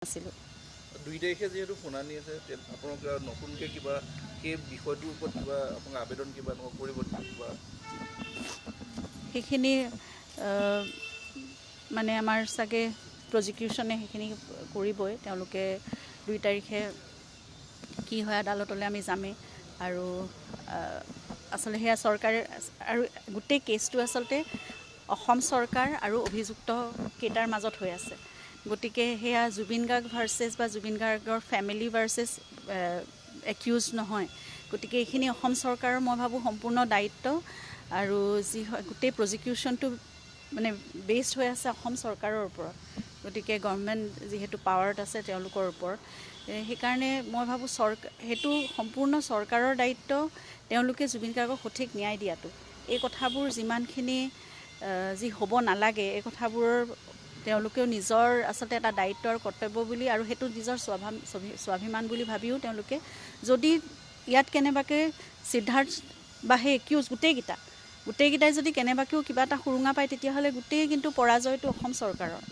আছিলোঁ। 2 তাৰিখে যেহেতু শুনানি আছে আপোনালোকে নতুনকৈ কিবা সেই বিষয়টোৰ ওপৰত কিবা আপোনালোকে আবেদন কিবা এনেকুৱা কৰিব কিবা সেইখিনি মানে আমাৰ চাগে প্ৰজিকিউশ্যনে সেইখিনি কৰিবই। তেওঁলোকে 2 তাৰিখে কি হয় আদালতলৈ আমি যামেই আৰু আচলতে সেয়া চৰকাৰে আৰু গোটেই কেছটো আচলতে অসম চৰকাৰ আৰু অভিযুক্ত কেইটাৰ মাজত হৈ আছে। গতিকে সেয়া জুবিন গাৰ্গ ভাৰ্চেছ বা জুবিন গাৰ্গৰ ফেমিলি ভাৰ্চেছ একিউজ নহয়। গতিকে এইখিনি অসম চৰকাৰৰ মই ভাবোঁ সম্পূৰ্ণ দায়িত্ব আৰু যি হয় গোটেই প্ৰজিকিউশ্যনটো মানে বেছড হৈ আছে অসম চৰকাৰৰ ওপৰত। গতিকে গভৰ্ণমেণ্ট যিহেতু পাৱাৰত আছে তেওঁলোকৰ ওপৰত, সেইকাৰণে মই ভাবোঁ সেইটো সম্পূৰ্ণ চৰকাৰৰ দায়িত্ব তেওঁলোকে জুবিন গাৰ্গক সঠিক ন্যায় দিয়াটো। এই কথাবোৰ যিমানখিনি যি হ'ব নালাগে এই কথাবোৰৰ তেওঁলোকেও নিজৰ আচলতে এটা দায়িত্ব আৰু কৰ্তব্য বুলি আৰু সেইটো নিজৰ স্বাভিমান বুলি ভাবিও তেওঁলোকে যদি ইয়াত কেনেবাকৈ সিদ্ধাৰ্থ বা সেই একিউজ গোটেইকেইটাই যদি কেনেবাকৈও কিবা এটা সুৰুঙা পায় তেতিয়াহ'লে গোটেই কিন্তু পৰাজয়টো অসম চৰকাৰৰ,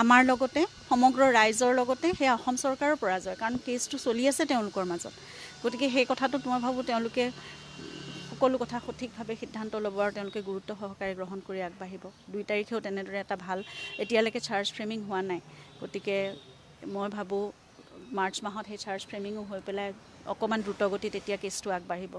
আমাৰ লগতে সমগ্ৰ ৰাইজৰ লগতে সেয়া অসম চৰকাৰৰ পৰাজয়। কাৰণ কেছটো চলি আছে তেওঁলোকৰ মাজত। গতিকে সেই কথাটোত মই ভাবোঁ তেওঁলোকে সকলো কথা সঠিকভাৱে সিদ্ধান্ত ল'ব আৰু তেওঁলোকে গুৰুত্ব সহকাৰে গ্ৰহণ কৰি আগবাঢ়িব। 2 তাৰিখেও তেনেদৰে এটা ভাল এতিয়ালৈকে চাৰ্জ ফ্ৰেমিং হোৱা নাই। গতিকে মই ভাবোঁ মাৰ্চ মাহত সেই চাৰ্জ ফ্ৰেমিঙো হৈ পেলাই অকণমান দ্ৰুতগতিত এতিয়া কেছটো আগবাঢ়িব।